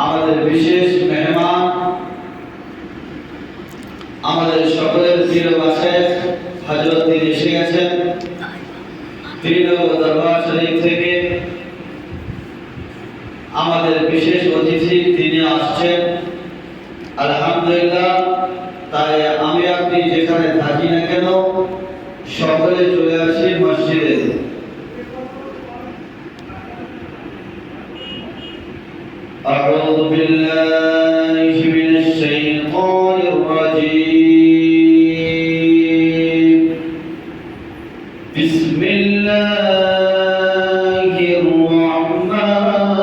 আমাদের বিশেষ মেহমান, আমাদের সকলের প্রিয় বাসায় হযরত তিনি এসে গেছেন। শ্রীনগর দরবার শরীফ থেকে আমাদের বিশেষ অতিথি তিনি আসছেন। আলহামদুলিল্লাহ। তাই আমি আপনি যেখানে থাকি না কেন সকলে চলে আসি মসজিদে। أعوذ بالله من الشيطان الرجيم. بسم الله الرحمن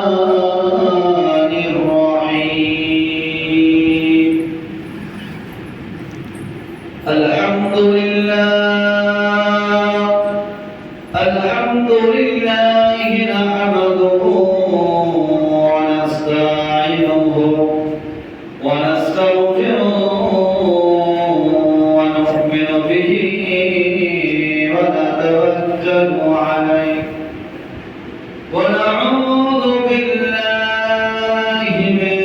الرحيم. الحمد لله نحمده ونستعينه ونستغفره ونؤمن به ونتوكل عليه ونعوذ بالله من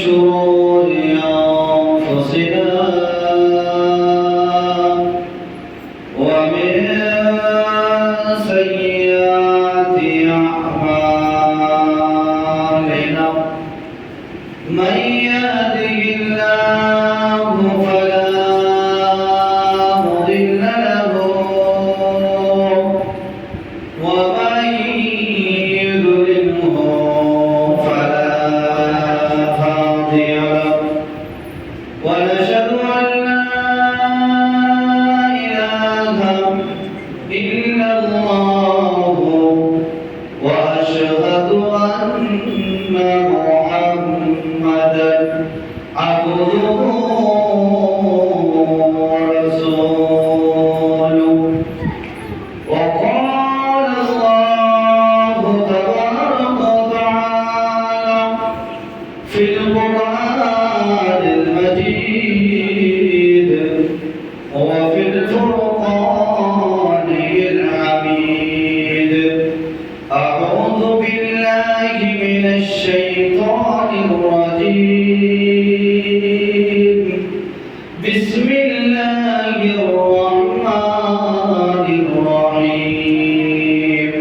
شرور أنفسنا ومن سيئات أعمالنا. من يهده الله فلا مضل له ومن يضلله فلا هادي له. ونشهد أن لا إله إلا الله وأشهد أن محمدا عبده ورسوله. وقال الله تبارك وتعالى في القرآن المجيد وفي الفرقان الحميد. أعوذ بالله من الشيطان الرجيم. بسم الله الرحمن الرحيم.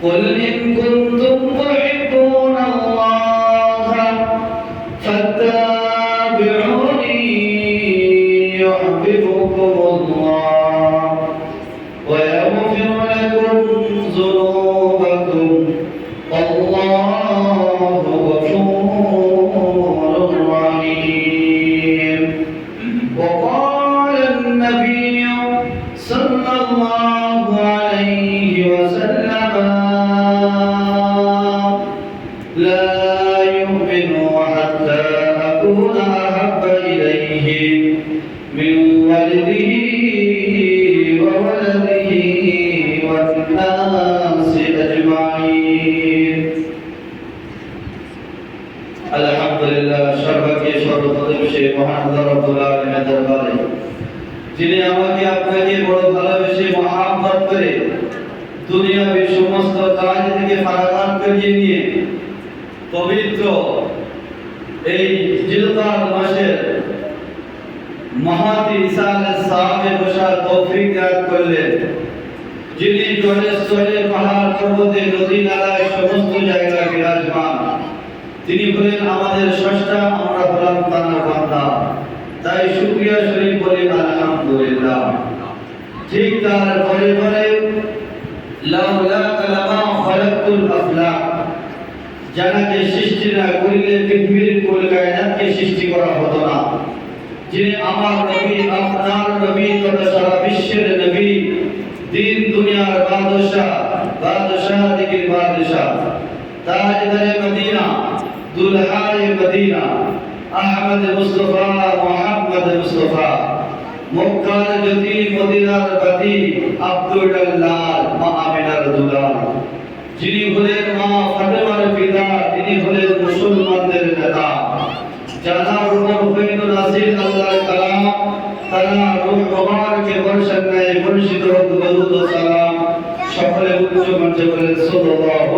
قل إن كنتم تحبون الله فاتبعوني يحببكم الله ويغفر لكم ذنوبكم والله غفور رحيم. وقال النبي صلى الله عليه وسلم لا يؤمن حتى أكون أحب إليه من ولده وولده والناس أجمعين. আলহামদুলিল্লাহ। সর্বকে সর্বপ্রথম সে মহান রব্বুল আলামিনের দরবারে যিনি আমাকে আপনাকে বড় ভালোবেসে মহব্বত করে দুনিয়ার সমস্ত কাজ থেকে ফারাগাত করিয়ে নিয়ে পবিত্র এই জিলকাদ মাসের মহাতি ইসালের সাহাবে বসার তৌফিক দান করলেন, যিনি জলে স্থলে পাহাড় পর্বতে নদী নালায় সমস্ত জায়গায় বিরাজমান, তিনি হলেন আমাদের স্রষ্টা, আমরা হলাম তার বান্দা। তাই শুকরিয়া শরীফ বলি আলহামদুলিল্লাহ। ঠিক তার পরে পরে লাউলা কালামা খালাকুল আফলাক, যাকে সৃষ্টি না করিলে পৃথিবীর কুল কায়নাতকে সৃষ্টি করা হতো না, যিনি আমার নবী, আপনার নবী তথা সারা বিশ্বের নবী, দিন দুনিয়ার বাদশাহ, বাদশাহ দিকের বাদশাহ, তাজদারে মদিনা, দুলহায়ে মদিনা, আহমদ মুস্তাফা, মুহাম্মদ মুস্তাফা, মক্কার জ্যোতি, মদিনার বাতি, আব্দুল্লাহ, মা আমিনার দুলাল, যিনি হলেন মা ফাতেমার পিতা, তিনি হলেন মুসলমানদের নেতা, যার উপর হইল নাযিল আল্লাহর কালাম, তারা রূহ মুবারকে বর্ষণ নাই বর্ষিত দরুদ ও সালাম। সকলে উচ্চ মঞ্চে বলেন সাল্লাল্লাহু